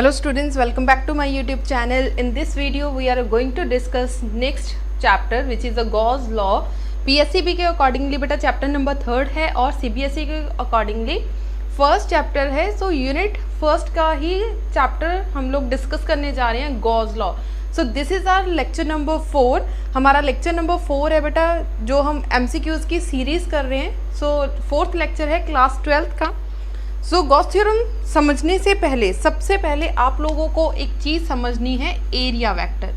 Hello students, welcome back to my YouTube channel. In this video we are going to discuss next chapter which is the Gauss law. PSCB के accordingly बेटा chapter number 3 है और CBSE के accordingly first chapter है. So unit first का ही chapter हम लोग discuss करने जा रहे हैं, Gauss law. So this is our lecture number 4. हमारा लेक्चर नंबर 4 है बेटा, जो हम MCQs की सीरीज़ कर रहे हैं. सो फोर्थ लेक्चर है क्लास 12th का. सो गॉस थ्योरम समझने से पहले सबसे पहले आप लोगों को एक चीज़ समझनी है, एरिया वेक्टर.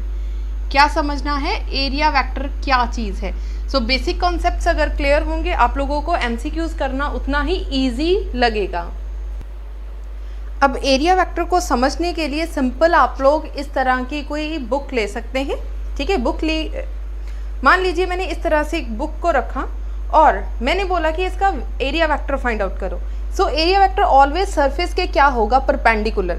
क्या समझना है? एरिया वेक्टर क्या चीज़ है. सो बेसिक कॉन्सेप्ट्स अगर क्लियर होंगे आप लोगों को MCQs करना उतना ही ईजी लगेगा. अब एरिया वेक्टर को समझने के लिए सिंपल आप लोग इस तरह की कोई बुक ले सकते हैं. ठीक है, बुक ले, मान लीजिए मैंने इस तरह से एक बुक को रखा और मैंने बोला कि इसका एरिया वेक्टर फाइंड आउट करो. So area vector always surface के क्या होगा? परपेंडिकुलर.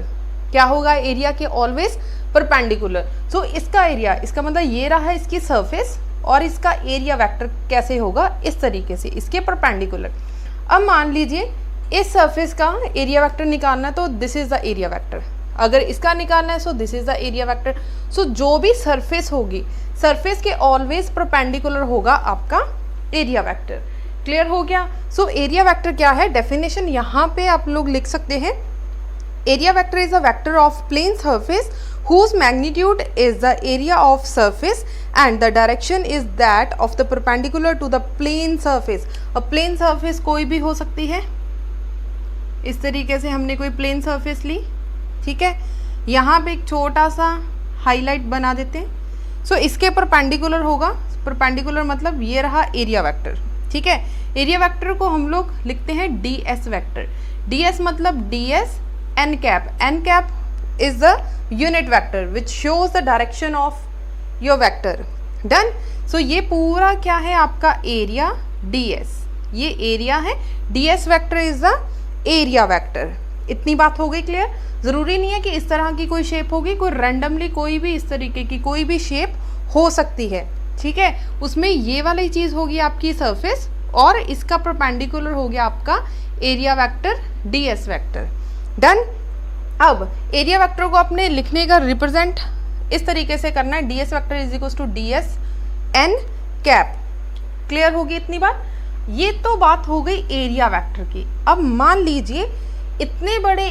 क्या होगा? एरिया के ऑलवेज परपेंडिकुलर. सो इसका एरिया, इसका मतलब ये रहा है इसकी सरफेस और इसका एरिया वेक्टर कैसे होगा? इस तरीके से, इसके परपेंडिकुलर. अब मान लीजिए इस सरफेस का एरिया वेक्टर निकालना है तो this is the area vector. अगर इसका निकालना है so this is the area vector. So जो भी सरफेस होगी, सरफेस के ऑलवेज परपेंडिकुलर होगा आपका एरिया वेक्टर. क्लियर हो गया? सो एरिया वेक्टर क्या है? डेफिनेशन यहाँ पे आप लोग लिख सकते हैं. Area vector is a vector of plane surface whose magnitude is the area of surface and the direction is that of the perpendicular to the plane surface. अब plane surface कोई भी हो सकती है. इस तरीके से हमने कोई प्लेन सरफेस ली. ठीक है, यहाँ पे एक छोटा सा हाईलाइट बना देते हैं. सो इसके परपेंडिकुलर होगा. परपेंडिकुलर मतलब ये रहा एरिया वेक्टर. ठीक है, एरिया वेक्टर को हम लोग लिखते हैं ds वेक्टर. ds मतलब ds n cap. n cap is the unit vector which shows the direction of your vector. Done. So ये पूरा क्या है आपका एरिया ds. ये एरिया है. ds vector is the area vector. इतनी बात हो गई क्लियर? ज़रूरी नहीं है कि इस तरह की कोई शेप होगी, कोई रैंडमली कोई भी इस तरीके की कोई भी शेप हो सकती है. ठीक है, उसमें ये वाली चीज़ होगी आपकी सरफेस और इसका परपेंडिकुलर हो गया आपका area vector ds vector. Done. अब एरिया वेक्टर को अपने लिखने का रिप्रेजेंट इस तरीके से करना है, ds vector is equal to ds n cap. Clear होगी इतनी बात? ये तो बात हो गई एरिया वेक्टर की. अब मान लीजिए इतने बड़े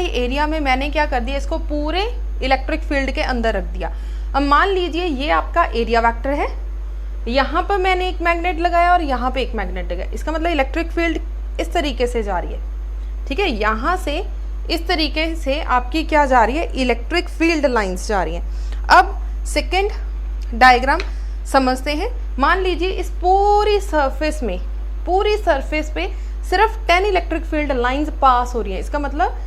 एरिया में मैंने क्या कर दिया, इसको पूरे इलेक्ट्रिक फील्ड के अंदर रख दिया. अब मान लीजिए ये आपका एरिया वेक्टर है, यहाँ पर मैंने एक मैग्नेट लगाया और यहाँ पे एक मैग्नेट लगाया. इसका मतलब इलेक्ट्रिक फील्ड इस तरीके से जा रही है. ठीक है, यहाँ से इस तरीके से आपकी क्या जा रही है? इलेक्ट्रिक फील्ड लाइंस जा रही हैं. अब सेकेंड डायग्राम समझते हैं. मान लीजिए इस पूरी सरफेस पे सिर्फ 10 इलेक्ट्रिक फील्ड लाइंस पास हो रही हैं. इसका मतलब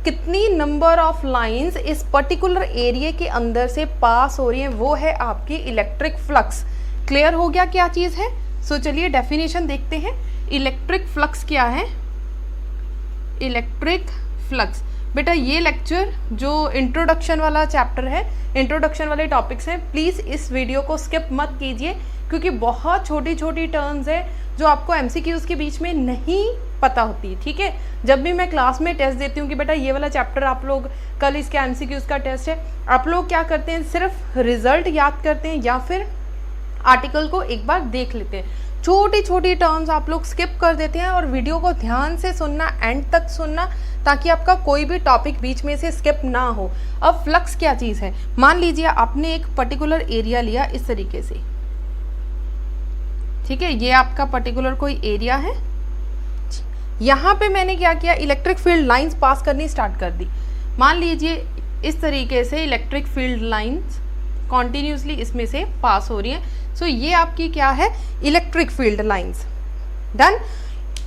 कितनी नंबर ऑफ लाइंस इस पर्टिकुलर एरिया के अंदर से पास हो रही हैं, वो है आपकी इलेक्ट्रिक फ्लक्स. क्लियर हो गया क्या चीज़ है? सो चलिए डेफिनेशन देखते हैं. इलेक्ट्रिक फ्लक्स क्या है? इलेक्ट्रिक फ्लक्स बेटा, ये लेक्चर जो इंट्रोडक्शन वाला चैप्टर है, इंट्रोडक्शन वाले टॉपिक्स हैं, प्लीज़ इस वीडियो को स्किप मत कीजिए क्योंकि बहुत छोटी छोटी टर्म्स है जो आपको MCQs के बीच में नहीं पता होती. ठीक है, जब भी मैं क्लास में टेस्ट देती हूँ कि बेटा ये वाला चैप्टर आप लोग कल इसके MCQs का टेस्ट है, आप लोग क्या करते हैं? सिर्फ रिजल्ट याद करते हैं या फिर आर्टिकल को एक बार देख लेते हैं. छोटी छोटी टर्म्स आप लोग स्किप कर देते हैं और वीडियो को ध्यान से सुनना, एंड तक सुनना, ताकि आपका कोई भी टॉपिक बीच में से स्किप ना हो. अब फ्लक्स क्या चीज़ है? मान लीजिए आपने एक पर्टिकुलर एरिया लिया इस तरीके से. ठीक है, ये आपका पर्टिकुलर कोई एरिया है. यहाँ पे मैंने क्या किया? इलेक्ट्रिक फील्ड लाइंस पास करनी स्टार्ट कर दी. मान लीजिए इस तरीके से इलेक्ट्रिक फील्ड लाइंस कॉन्टिन्यूसली इसमें से पास हो रही हैं. सो ये आपकी क्या है? Electric field lines. डन.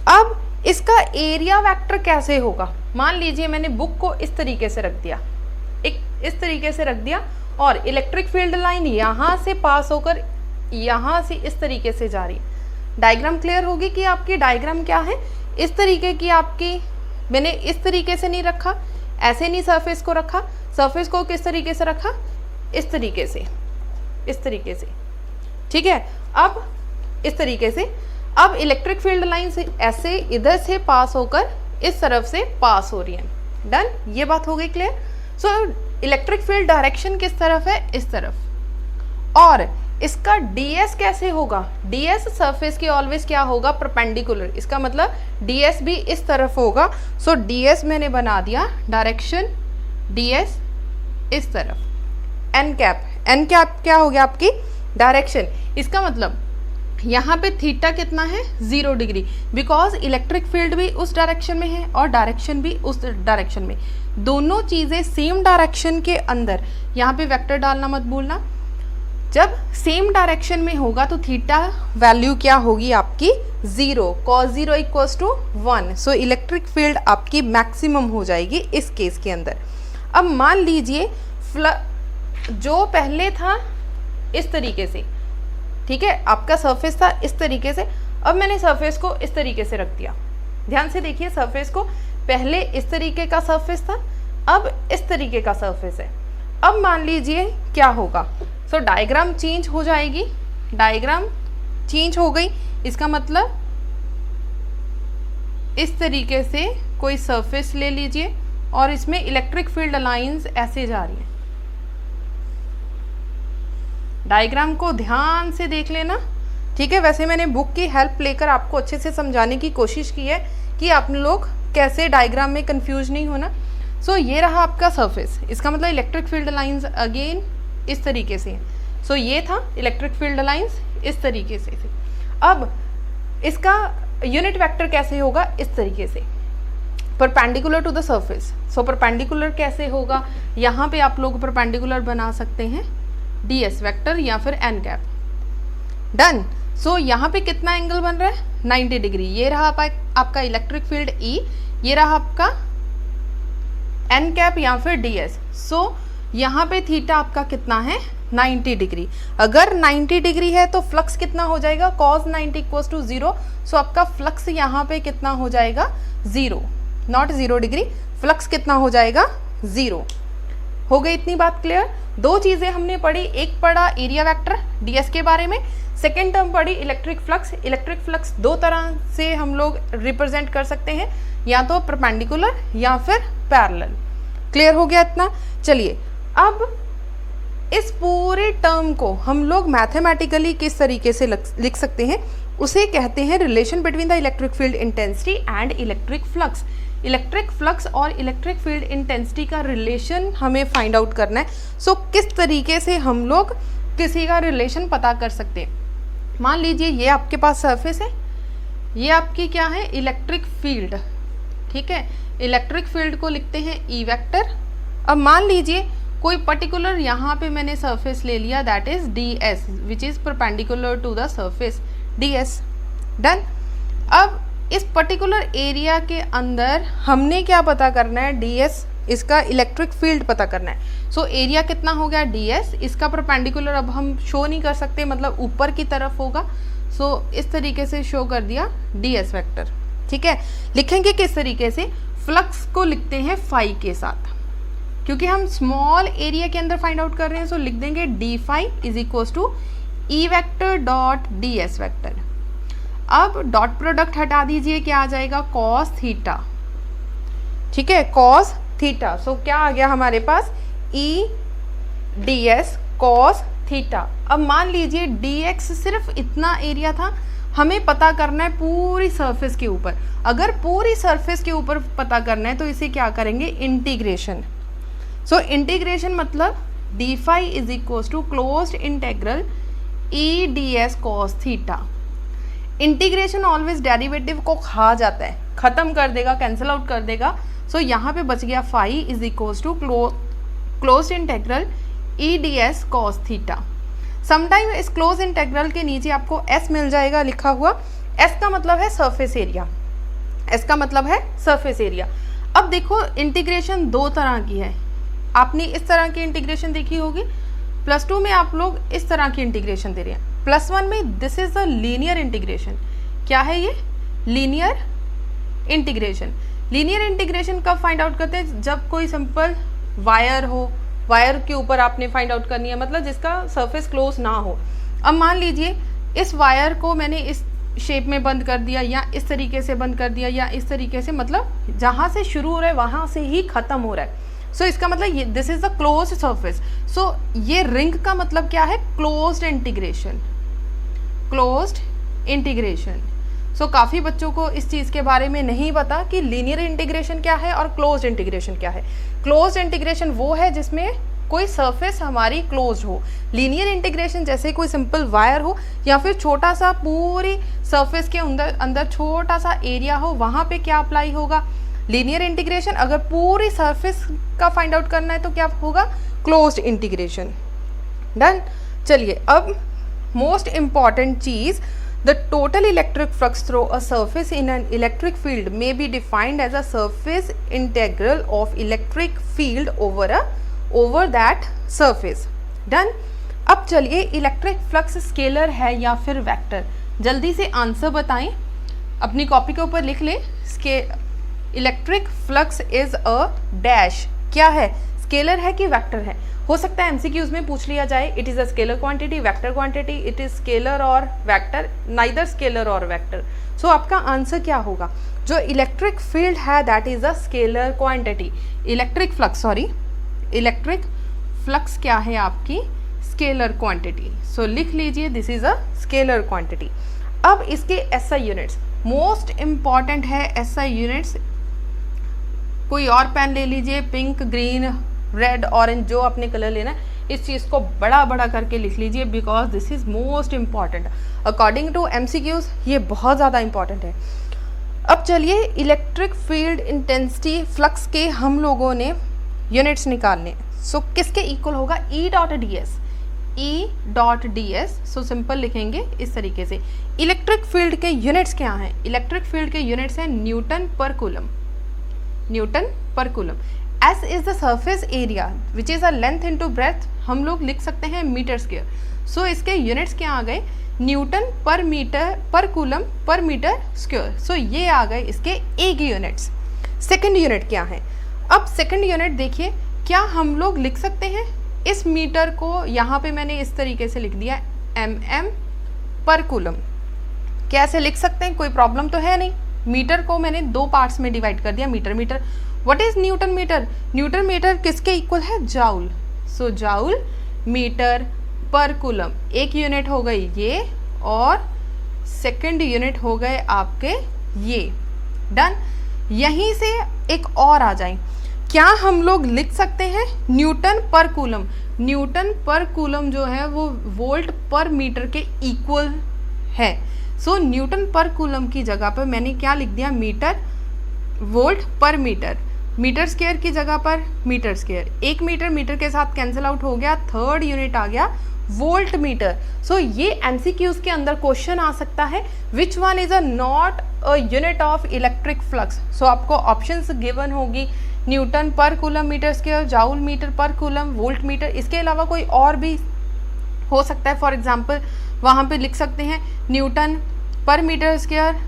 अब इसका एरिया वेक्टर कैसे होगा? मान लीजिए मैंने बुक को इस तरीके से रख दिया, इस तरीके से रख दिया और इलेक्ट्रिक फील्ड लाइन यहाँ से पास होकर यहाँ से इस तरीके से जा रही है. डायग्राम क्लियर होगी कि आपकी डायग्राम क्या है? इस तरीके की आपकी, मैंने इस तरीके से नहीं रखा, ऐसे नहीं सरफेस को रखा. सरफेस को किस तरीके से रखा? इस तरीके से, इस तरीके से. ठीक है, अब इस तरीके से. अब इलेक्ट्रिक फील्ड लाइन से ऐसे इधर से पास होकर इस तरफ से पास हो रही है. डन, ये बात हो गई क्लियर। सो इलेक्ट्रिक फील्ड डायरेक्शन किस तरफ है, इस तरफ, और इसका ds कैसे होगा, ds सरफेस की ऑलवेज क्या होगा, परपेंडिकुलर, इसका मतलब ds भी इस तरफ होगा। सो ds मैंने बना दिया डायरेक्शन, ds इस तरफ, n कैप क्या हो गया आपकी डायरेक्शन, इसका मतलब यहाँ पे थीटा कितना है 0 डिग्री, बिकॉज इलेक्ट्रिक फील्ड भी उस डायरेक्शन में है और डायरेक्शन भी उस डायरेक्शन में, दोनों चीज़ें सेम डायरेक्शन के अंदर, यहाँ पे वेक्टर डालना मत भूलना, जब सेम डायरेक्शन में होगा तो थीटा वैल्यू क्या होगी आपकी 0, cos 0 equals to 1। So electric field आपकी मैक्सिमम हो जाएगी इस केस के अंदर। अब मान लीजिए जो पहले था इस तरीके से, ठीक है, आपका सरफेस था इस तरीके से, अब मैंने सरफेस को इस तरीके से रख दिया, ध्यान से देखिए, सरफेस को पहले इस तरीके का सरफेस था, अब इस तरीके का सरफेस है। अब मान लीजिए क्या होगा, सो डायग्राम चेंज हो जाएगी, डायग्राम चेंज हो गई, इसका मतलब इस तरीके से कोई सरफेस ले लीजिए और इसमें इलेक्ट्रिक फील्ड लाइंस ऐसे जा रही है, डायग्राम को ध्यान से देख लेना, ठीक है। वैसे मैंने बुक की हेल्प लेकर आपको अच्छे से समझाने की कोशिश की है कि आप लोग कैसे डायग्राम में कंफ्यूज नहीं होना। सो ये रहा आपका सरफेस, इसका मतलब इलेक्ट्रिक फील्ड लाइंस अगेन इस तरीके से, सो ये था इलेक्ट्रिक फील्ड लाइंस इस तरीके से। अब इसका यूनिट वेक्टर कैसे होगा, इस तरीके से, perpendicular to the surface. So perpendicular कैसे होगा, यहाँ पे आप लोग परपेंडिकुलर बना सकते हैं ds वेक्टर या फिर n कैप, डन। सो यहाँ पे कितना एंगल बन रहा है 90 डिग्री, ये रहा आपका इलेक्ट्रिक फील्ड E, ये रहा आपका n कैप या फिर ds। सो यहाँ पे थीटा आपका कितना है 90 डिग्री, अगर 90 डिग्री है तो फ्लक्स कितना हो जाएगा cos 90 इक्वल्स टू 0। सो आपका फ्लक्स यहाँ पे कितना हो जाएगा 0, नॉट 0 डिग्री, फ्लक्स कितना हो जाएगा 0। हो गई इतनी बात क्लियर। दो चीज़ें हमने पढ़ी, एक पढ़ा एरिया वेक्टर ds के बारे में, सेकेंड टर्म पढ़ी इलेक्ट्रिक फ्लक्स। इलेक्ट्रिक फ्लक्स दो तरह से हम लोग रिप्रेजेंट कर सकते हैं, या तो परपेंडिकुलर या फिर पैरेलल। क्लियर हो गया इतना। चलिए अब इस पूरे टर्म को हम लोग मैथमेटिकली किस तरीके से लिख सकते हैं, उसे कहते हैं relation between the electric field intensity and electric flux. Electric flux और इलेक्ट्रिक फील्ड इंटेंसिटी का रिलेशन हमें फाइंड आउट करना है। सो किस तरीके से हम लोग किसी का रिलेशन पता कर सकते हैं। मान लीजिए ये आपके पास सरफेस है, ये आपकी क्या है इलेक्ट्रिक फील्ड, ठीक है, इलेक्ट्रिक फील्ड को लिखते हैं ई वेक्टर। अब मान लीजिए कोई पर्टिकुलर यहाँ पे मैंने सरफेस ले लिया, that is ds which is perpendicular to the surface ds, done. अब इस पर्टिकुलर एरिया के अंदर हमने क्या पता करना है, ds, इसका इलेक्ट्रिक फील्ड पता करना है। सो एरिया कितना हो गया ds, इसका परपेंडिकुलर अब हम शो नहीं कर सकते, मतलब ऊपर की तरफ होगा। सो इस तरीके से शो कर दिया ds वेक्टर, ठीक है। लिखेंगे किस तरीके से, फ्लक्स को लिखते हैं फाई के साथ, क्योंकि हम स्मॉल एरिया के अंदर फाइंड आउट कर रहे हैं। सो लिख देंगे d phi is equals to E vector dot ds vector. अब डॉट प्रोडक्ट हटा दीजिए, क्या आ जाएगा cos थीटा, ठीक है, cos थीटा। सो क्या आ गया हमारे पास ई ds cos थीटा। अब मान लीजिए dx सिर्फ इतना एरिया था, हमें पता करना है पूरी सरफेस के ऊपर। अगर पूरी सरफेस के ऊपर पता करना है तो इसे क्या करेंगे, इंटीग्रेशन। सो इंटीग्रेशन मतलब d phi is equals to closed integral E ds cos theta. Integration always derivative को खा जाता है, खत्म कर देगा, कैंसिल आउट कर देगा। सो यहाँ पे बच गया phi is equals to closed integral E ds cos theta. Sometime इस क्लोज इंटेग्रल के नीचे आपको s मिल जाएगा लिखा हुआ, s का मतलब है सरफेस एरिया, s का मतलब है सरफेस एरिया। अब देखो इंटीग्रेशन दो तरह की है, आपने इस तरह की इंटीग्रेशन देखी होगी, +2 में आप लोग इस तरह की इंटीग्रेशन दे रहे हैं, +1 में this is the linear integration. क्या है ये, लीनियर इंटीग्रेशन। लीनियर इंटीग्रेशन कब फाइंड आउट करते हैं, जब कोई सिंपल वायर हो, वायर के ऊपर आपने फाइंड आउट करनी है, मतलब जिसका सरफेस क्लोज ना हो। अब मान लीजिए इस वायर को मैंने इस शेप में बंद कर दिया, या इस तरीके से बंद कर दिया, या इस तरीके से, मतलब जहाँ से शुरू हो रहा है वहाँ से ही ख़त्म हो रहा है। सो इसका मतलब ये this is the closed surface. So ये रिंग का मतलब क्या है? Closed integration, closed integration. So काफ़ी बच्चों को इस चीज़ के बारे में नहीं पता कि लीनियर इंटीग्रेशन क्या है और क्लोज्ड इंटीग्रेशन क्या है। क्लोज्ड इंटीग्रेशन वो है जिसमें कोई सरफेस हमारी क्लोज हो। लीनियर इंटीग्रेशन जैसे कोई सिंपल वायर हो, या फिर छोटा सा पूरी सरफेस के अंदर छोटा सा एरिया हो, वहाँ पे क्या अप्लाई होगा? Linear integration. अगर पूरी सरफेस का फाइंड आउट करना है तो क्या होगा? Closed integration. डन। चलिए अब most important cheese, the total electric flux through a surface in an electric field may be defined as a surface integral of electric field over that surface. Done. अब चलिए electric flux scalar है या फिर vector, जल्दी से answer बताएं, अपनी copy के ऊपर लिख लें। Electric flux is a dash, क्या है? स्केलर है कि वेक्टर है? हो सकता है एमसीक्यूज में पूछ लिया जाए, it is a scalar quantity, vector quantity, it is scalar और वेक्टर, नाइदर स्केलर और वेक्टर। सो आपका आंसर क्या होगा? जो इलेक्ट्रिक फील्ड है that is a scalar quantity. Electric flux क्या है आपकी? Scalar quantity. सो लिख लीजिए this is a scalar quantity. अब इसके एसआई यूनिट्स मोस्ट इंपॉर्टेंट है। एसआई यूनिट्स कोई और पेन ले लीजिए, पिंक, ग्रीन, रेड, ऑरेंज, जो आपने कलर लेना है, इस चीज़ को बड़ा बड़ा करके लिख लीजिए because this is most important according to MCQs. ये बहुत ज़्यादा इंपॉर्टेंट है। अब चलिए इलेक्ट्रिक फील्ड इंटेंसिटी फ्लक्स के हम लोगों ने यूनिट्स निकालने। सो किसके इक्वल होगा? E dot D S. E dot D S. So simple लिखेंगे इस तरीके से। इलेक्ट्रिक फील्ड के यूनिट्स क्या हैं? इलेक्ट्रिक फील्ड के यूनिट्स हैं Newton per coulomb. Newton per coulomb. S is the surface area which is a length into breadth, हम लोग लिख सकते हैं मीटर स्क्वायर। सो इसके यूनिट्स क्या आ गए? न्यूटन पर मीटर पर कूलम पर मीटर स्क्वायर। सो ये आ गए इसके ए के यूनिट्स। सेकंड यूनिट क्या है? अब सेकंड यूनिट देखिए, क्या हम लोग लिख सकते हैं इस मीटर को, यहाँ पे मैंने इस तरीके से लिख दिया mm पर कूलम। कैसे लिख सकते हैं? कोई प्रॉब्लम तो है नहीं। मीटर को मैंने दो पार्ट्स में डिवाइड कर दिया, metre metre. What is newton metre? Newton metre किसके इक्वल है? जाउल। सो जाउल मीटर पर कूलम। एक यूनिट हो गई ये, और सेकंड यूनिट हो गए आपके ये। डन। यहीं से एक और आ जाए, क्या हम लोग लिख सकते हैं Newton per coulomb? Newton per coulomb जो है वो वोल्ट पर मीटर के इक्वल है। सो न्यूटन पर कूलम की जगह पर मैंने क्या लिख दिया? मीटर वोल्ट पर मीटर। मीटर स्क्वायर की जगह पर मीटर स्क्वायर। एक मीटर मीटर के साथ कैंसिल आउट हो गया, थर्ड यूनिट आ गया वोल्ट मीटर। सो ये एमसीक्यूज के अंदर क्वेश्चन आ सकता है, which one is a not a unit of electric flux. So आपको ऑप्शंस गिवन होगी, newton per coulomb metre square, joule metre पर कूलम, वोल्ट मीटर। इसके अलावा कोई और भी हो सकता है। फॉर एग्जाम्पल वहाँ पे लिख सकते हैं न्यूटन पर मीटर स्क्वायर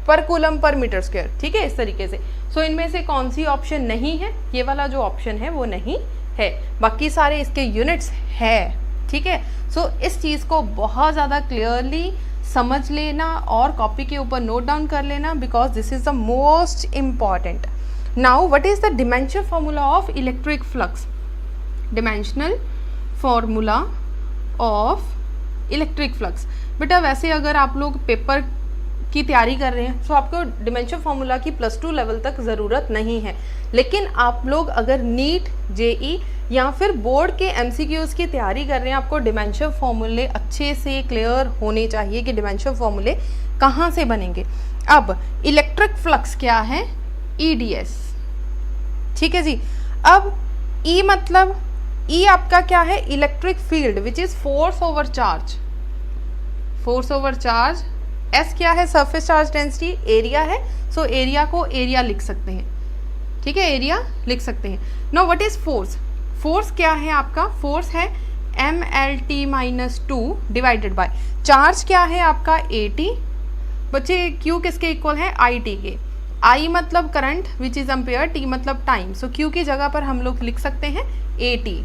पर कूलम पर मीटर स्क्वायर। ठीक है, इस तरीके से। सो इनमें से कौन सी ऑप्शन नहीं है? ये वाला जो ऑप्शन है वो नहीं है, बाकी सारे इसके यूनिट्स है। ठीक है। सो इस चीज़ को बहुत ज़्यादा क्लियरली समझ लेना और कॉपी के ऊपर नोट डाउन कर लेना, because this is the most important. Now what is the dimensional formula of electric flux? Dimensional formula of electric flux. बेटा वैसे अगर आप लोग पेपर की तैयारी कर रहे हैं तो आपको डिमेंशनल फार्मूला की +2 लेवल तक ज़रूरत नहीं है, लेकिन आप लोग अगर नीट, जेई या फिर बोर्ड के एमसीक्यूज़ की तैयारी कर रहे हैं, आपको डिमेंशनल फार्मूले अच्छे से क्लियर होने चाहिए कि डिमेंशनल फार्मूले कहाँ से बनेंगे। अब इलेक्ट्रिक फ्लक्स क्या है? EDS। ठीक है जी। अब E मतलब E आपका क्या है? Electric field which is force over charge. Force over charge. S क्या है? Surface charge density. एरिया है, सो एरिया को एरिया लिख सकते हैं। ठीक है, एरिया लिख सकते हैं। Now what is force? Force क्या है आपका? फोर्स है mLT-2 डिवाइडेड बाय चार्ज क्या है आपका? AT। बच्चे Q किसके इक्वल है? IT के। I मतलब current which is ampere, T मतलब टाइम। सो Q की जगह पर हम लोग लिख सकते हैं AT।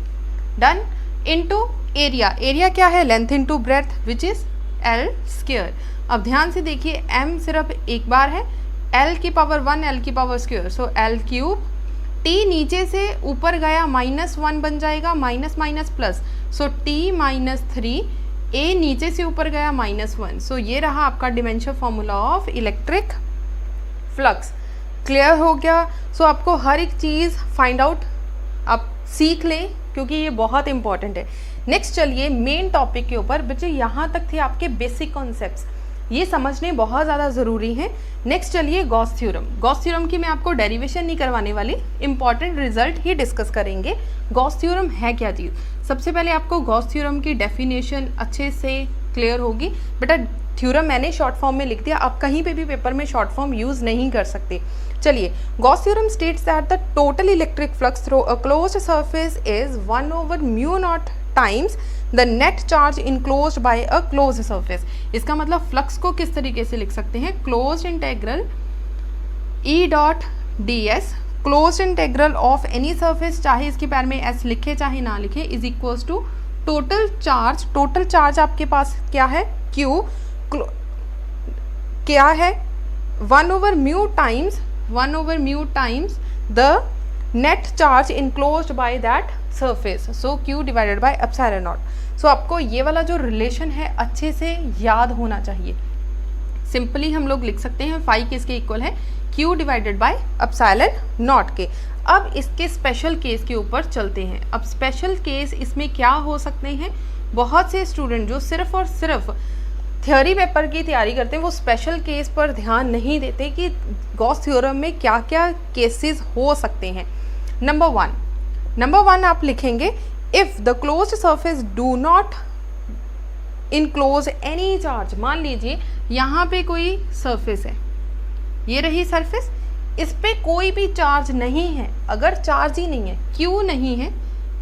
Done. Into area. Area क्या है? Length into breadth which is L square. अब ध्यान से देखिए m सिर्फ एक बार है, l की पावर 1 l की पावर स्क्वायर, सो l क्यूब। t नीचे से ऊपर गया -1 बन जाएगा, minus minus plus, so t -3, a नीचे से ऊपर गया -1, सो ये रहा आपका dimension formula of electric flux. Clear हो गया? सो आपको हर एक चीज़ फाइंड आउट आप सीख लें क्योंकि ये बहुत इंपॉर्टेंट है। नेक्स्ट चलिए मेन टॉपिक के ऊपर। बच्चे यहाँ तक थे आपके बेसिक कॉन्सेप्ट्स, ये समझने बहुत ज़्यादा ज़रूरी है। नेक्स्ट चलिए गॉस थ्योरम। गॉस थ्योरम की मैं आपको डेरिवेशन नहीं करवाने वाली, इंपॉर्टेंट रिजल्ट ही डिस्कस करेंगे। गॉस थ्योरम है क्या चीज़? सबसे पहले आपको गॉस थ्योरम की डेफिनेशन अच्छे से क्लियर होगी। बेटा थ्योरम मैंने शॉर्ट फॉर्म में लिख दिया, आप कहीं पे भी पेपर में शॉर्ट फॉर्म यूज़ नहीं कर सकते। चलिए, Gauss theorem states that the total electric flux through a closed surface is 1/μ0 times the net charge enclosed by a closed surface. इसका मतलब फ्लक्स को किस तरीके से लिख सकते हैं? Closed integral E dot D s, closed integral of any surface, चाहे इसके पैर में एस लिखे चाहे ना लिखे, is equals to total charge. Total charge आपके पास क्या है? Q क्या है? 1/μ times the net charge enclosed by that surface, so Q divided by epsilon naught. So आपको ये वाला जो रिलेशन है अच्छे से याद होना चाहिए। सिंपली हम लोग लिख सकते हैं फाई किसके इक्वल है? Q divided by epsilon not के। अब इसके स्पेशल केस के ऊपर चलते हैं। अब स्पेशल केस इसमें क्या हो सकते हैं? बहुत से स्टूडेंट जो सिर्फ और सिर्फ थ्योरी पेपर की तैयारी करते हैं वो स्पेशल केस पर ध्यान नहीं देते कि गॉस थ्योरम में क्या क्या केसेस हो सकते हैं। नंबर वन आप लिखेंगे if the closed surface do not enclose any charge. मान लीजिए यहाँ पे कोई सरफेस है, ये रही सरफेस, इस पे कोई भी चार्ज नहीं है। अगर चार्ज ही नहीं है, Q नहीं है,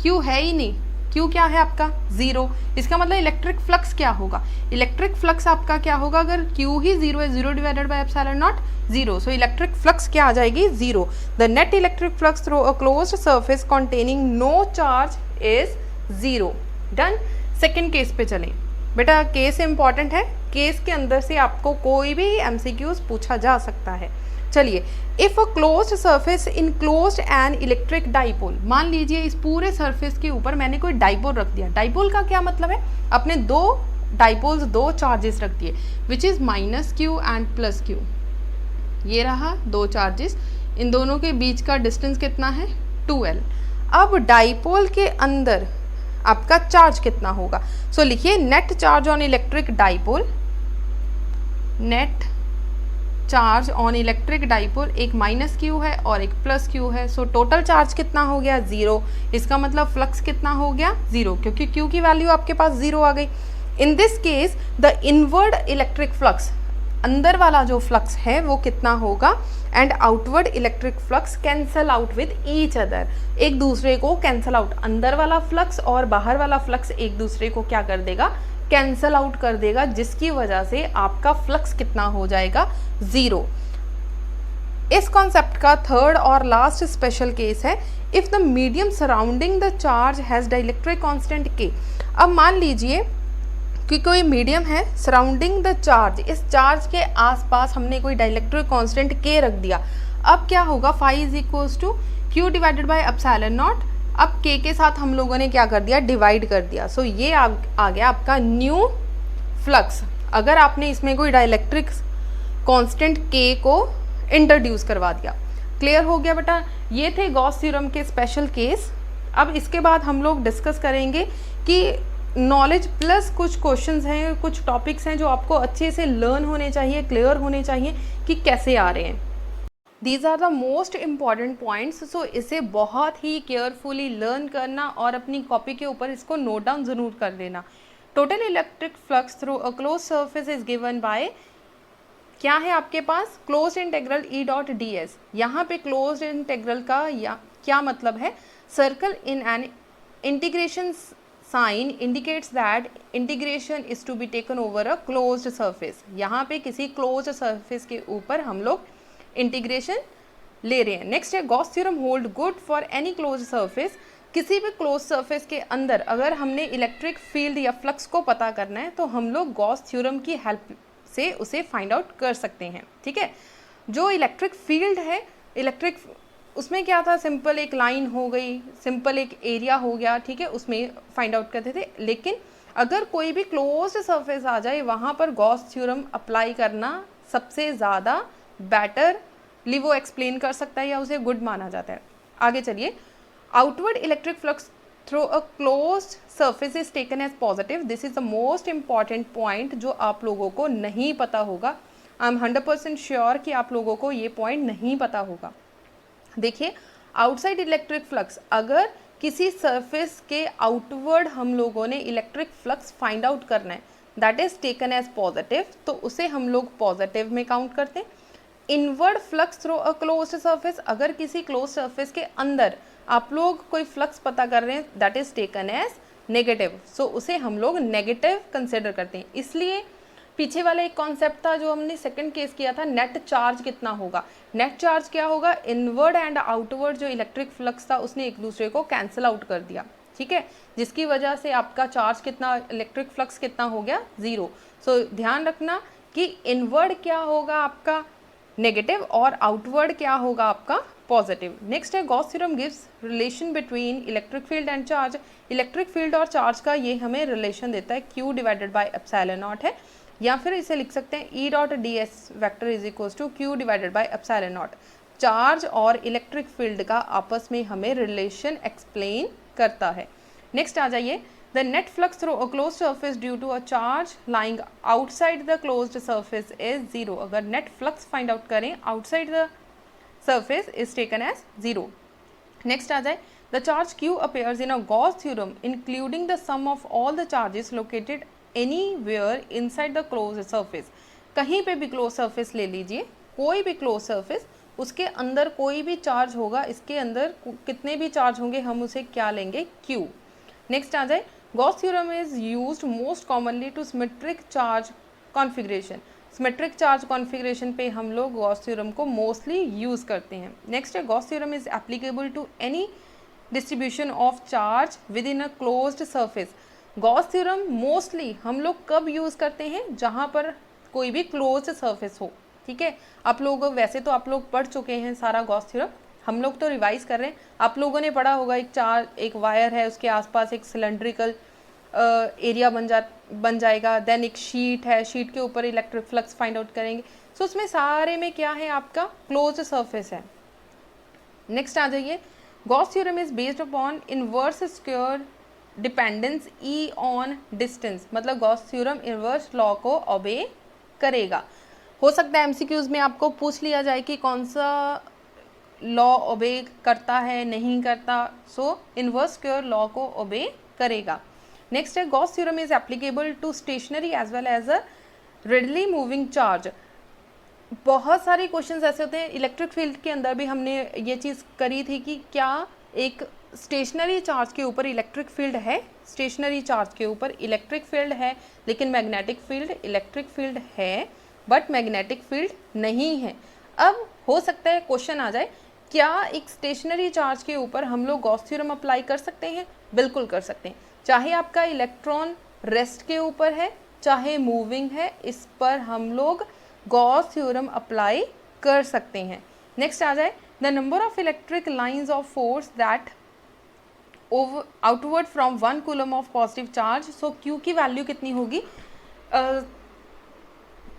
Q है ही नहीं, Q क्या है आपका? 0। इसका मतलब इलेक्ट्रिक फ्लक्स क्या होगा? इलेक्ट्रिक फ्लक्स आपका क्या होगा? अगर Q ही 0 है, 0 divided by epsilon naught 0, so electric flux क्या आ जाएगी? 0। The net electric flux through a closed surface containing no charge is 0। Done. Second case पे चलें। बेटा केस इंपॉर्टेंट है, केस के अंदर से आपको कोई भी MCQs पूछा जा सकता है। चलिए, if a closed surface enclosed N electric dipole. मान लीजिए इस पूरे सरफेस के ऊपर मैंने कोई डाइपोल रख दिया। डाइपोल का क्या मतलब है? अपने दो डाइपोल्स, दो चार्जेस रख दिए, which is -Q and +Q। ये रहा दो चार्जेस, इन दोनों के बीच का डिस्टेंस कितना है? 2L। अब डाइपोल के अंदर आपका चार्ज कितना होगा? सो लिखिए net charge on electric dipole, net charge on electric dipole, एक -Q है और एक +Q है। सो टोटल चार्ज कितना हो गया? 0। इसका मतलब फ्लक्स कितना हो गया? 0, क्योंकि Q की वैल्यू आपके पास 0 आ गई। In this case the inward electric flux, अंदर वाला जो फ्लक्स है वो कितना होगा? And outward electric flux cancel out with each other, एक दूसरे को कैंसल आउट। अंदर वाला फ्लक्स और बाहर वाला फ्लक्स एक दूसरे को क्या कर देगा? कैंसल आउट कर देगा, जिसकी वजह से आपका फ्लक्स कितना हो जाएगा? 0। इस कॉन्सेप्ट का थर्ड और लास्ट स्पेशल केस है if the medium surrounding the charge has dielectric constant K। अब मान लीजिए कि कोई मीडियम है, सराउंडिंग द चार्ज, इस चार्ज के आसपास हमने कोई डाइलेक्ट्रिक कांस्टेंट K रख दिया। अब क्या होगा? Phi is equals to Q divided by epsilon naught. अब K के साथ हम लोगों ने क्या कर दिया? डिवाइड कर दिया। सो ये आ गया आपका न्यू फ्लक्स, अगर आपने इसमें कोई डाइलेक्ट्रिक कांस्टेंट K को इंट्रोड्यूस करवा दिया। क्लियर हो गया बेटा? ये थे गॉस थ्योरम के स्पेशल केस। अब इसके बाद हम लोग डिस्कस करेंगे कि नॉलेज प्लस कुछ क्वेश्चंस हैं, कुछ टॉपिक्स हैं जो आपको अच्छे से लर्न होने चाहिए, क्लियर होने चाहिए कि कैसे आ रहे हैं। These are the most important points. So इसे बहुत ही केयरफुली लर्न करना और अपनी कॉपी के ऊपर इसको नोट डाउन ज़रूर कर लेना। Total electric flux through a close surface is given by, क्या है आपके पास? Close integral E dot D S. यहाँ पे क्लोज इंटेग्रल का क्या मतलब है? Circle in an integration sign indicates that integration is to be taken over a closed surface. यहाँ पे किसी क्लोज्ड सरफेस के ऊपर हम लोग इंटीग्रेशन ले रहे हैं। नेक्स्ट है Gauss theorem hold good for any closed surface. किसी भी क्लोज सरफेस के अंदर अगर हमने इलेक्ट्रिक फील्ड या फ्लक्स को पता करना है तो हम लोग गॉस थ्योरम की हेल्प से उसे फाइंड आउट कर सकते हैं। ठीक है, जो इलेक्ट्रिक फील्ड है, इलेक्ट्रिक उसमें क्या था, सिंपल एक लाइन हो गई, सिंपल एक एरिया हो गया, ठीक है, उसमें फाइंड आउट करते थे। लेकिन अगर कोई भी क्लोज्ड सरफेस आ जाए वहाँ पर गॉस थ्योरम अप्लाई करना सबसे ज़्यादा बेटरली वो एक्सप्लेन कर सकता है या उसे गुड माना जाता है। आगे चलिए, outward electric flux through a closed surface is taken as positive. This is the most important point जो आप लोगों को नहीं पता होगा। आई एम 100% श्योर कि आप लोगों को ये पॉइंट नहीं पता होगा। देखिए, आउटसाइड इलेक्ट्रिक फ्लक्स, अगर किसी सरफेस के आउटवर्ड हम लोगों ने इलेक्ट्रिक फ्लक्स फाइंड आउट करना है, that is taken as positive, तो उसे हम लोग पॉजिटिव में काउंट करते हैं। Inward flux through a closed surface, अगर किसी क्लोज सरफेस के अंदर आप लोग कोई फ्लक्स पता कर रहे हैं, that is taken as negative, so उसे हम लोग नेगेटिव कंसिडर करते हैं। इसलिए पीछे वाला एक कॉन्सेप्ट था जो हमने सेकंड केस किया था, नेट चार्ज कितना होगा। नेट चार्ज क्या होगा, इनवर्ड एंड आउटवर्ड जो इलेक्ट्रिक फ्लक्स था उसने एक दूसरे को कैंसिल आउट कर दिया, ठीक है, जिसकी वजह से आपका चार्ज कितना, इलेक्ट्रिक फ्लक्स कितना हो गया, 0। सो ध्यान रखना कि इनवर्ड क्या होगा आपका नेगेटिव और आउटवर्ड क्या होगा आपका पॉजिटिव। नेक्स्ट है, Gauss theorem gives relation between electric field and charge. Electric field और चार्ज का ये हमें रिलेशन देता है, Q divided by epsilon naught है, या फिर इसे लिख सकते हैं E dot D s vector is equals to Q divided by epsilon naught. Charge और इलेक्ट्रिक फील्ड का आपस में हमें रिलेशन एक्सप्लेन करता है। नेक्स्ट आ जाइए, the net flux through a closed surface due to a charge lying outside the closed surface is 0। अगर नेट फ्लक्स फाइंड आउट करें outside the surface is taken as 0। Next आ जाए, the charge Q appears in a Gauss theorem including the sum of all the charges located anywhere inside the closed surface। कहीं पे भी close surface ले लीजिए, कोई भी क्लोज सरफेस, उसके अंदर कोई भी चार्ज होगा, इसके अंदर कितने भी चार्ज होंगे हम उसे क्या लेंगे, Q। नेक्स्ट आ जाए, Gauss theorem is used most commonly to symmetric charge configuration. Symmetric charge configuration पे हम लोग गॉस थ्योरम को मोस्टली यूज़ करते हैं। नेक्स्ट है, Gauss theorem is applicable to any distribution of charge with in a closed surface. Gauss theorem mostly हम लोग कब यूज़ करते हैं, जहाँ पर कोई भी क्लोज्ड सरफेस हो, ठीक है। आप लोग वैसे तो आप लोग पढ़ चुके हैं सारा गॉस थ्योरम, हम लोग तो रिवाइज कर रहे हैं। आप लोगों ने पढ़ा होगा, एक वायर है, उसके आसपास एक सिलेंड्रिकल एरिया बन जाएगा, देन एक शीट है, शीट के ऊपर इलेक्ट्रिक फ्लक्स फाइंड आउट करेंगे। सो उसमें सारे में क्या है, आपका क्लोज्ड सरफेस है। नेक्स्ट आ जाइए, Gauss theorem is based upon inverse square dependence E on distance. मतलब गॉस थ्योरम इनवर्स लॉ को ओबे करेगा। हो सकता है MCQs में आपको पूछ लिया जाए कि कौन सा लॉ ओबे करता है, नहीं करता। सो इनवर्स स्क्वायर लॉ को ओबे करेगा। नेक्स्ट है, Gauss theorem is applicable to stationary as well as a readily moving charge. बहुत सारे क्वेश्चंस ऐसे होते हैं, इलेक्ट्रिक फील्ड के अंदर भी हमने ये चीज़ करी थी कि क्या एक स्टेशनरी चार्ज के ऊपर इलेक्ट्रिक फील्ड है, स्टेशनरी चार्ज के ऊपर इलेक्ट्रिक फील्ड है, लेकिन मैग्नेटिक फील्ड, इलेक्ट्रिक फील्ड है बट मैग्नेटिक फील्ड नहीं है। अब हो सकता है क्वेश्चन आ जाए, क्या एक स्टेशनरी चार्ज के ऊपर हम लोग गॉस थ्योरम अप्लाई कर सकते हैं? बिल्कुल कर सकते हैं। चाहे आपका इलेक्ट्रॉन रेस्ट के ऊपर है, चाहे मूविंग है, इस पर हम लोग गॉस थ्योरम अप्लाई कर सकते हैं। नेक्स्ट आ जाए, the number of electric lines of force that outward from 1 coulomb of positive charge. So Q की वैल्यू कितनी होगी,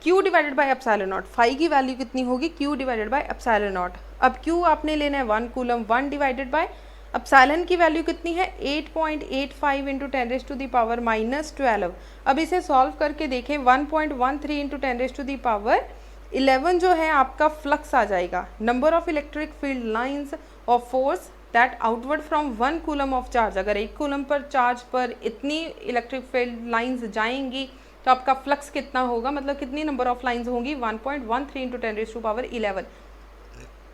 Q divided by epsilon naught. Phi की वैल्यू कितनी होगी, Q divided by epsilon naught. अब Q आपने लेना है 1 कूलम, 1 डिवाइडेड बाई एप्सिलॉन की वैल्यू कितनी है, 8.85 इंटू 10 टू द पावर -12। अब इसे सॉल्व करके देखें, 1.13 इंटू 10 टू द पावर 11 जो है आपका फ्लक्स आ जाएगा। Number of electric field lines of force that outward from 1 coulomb of charge. अगर 1 कूलम पर चार्ज पर इतनी इलेक्ट्रिक फील्ड लाइंस जाएंगी तो आपका फ्लक्स कितना होगा, मतलब कितनी नंबर ऑफ लाइंस होंगी, 1.13 इंटू 10 टू पावर 11।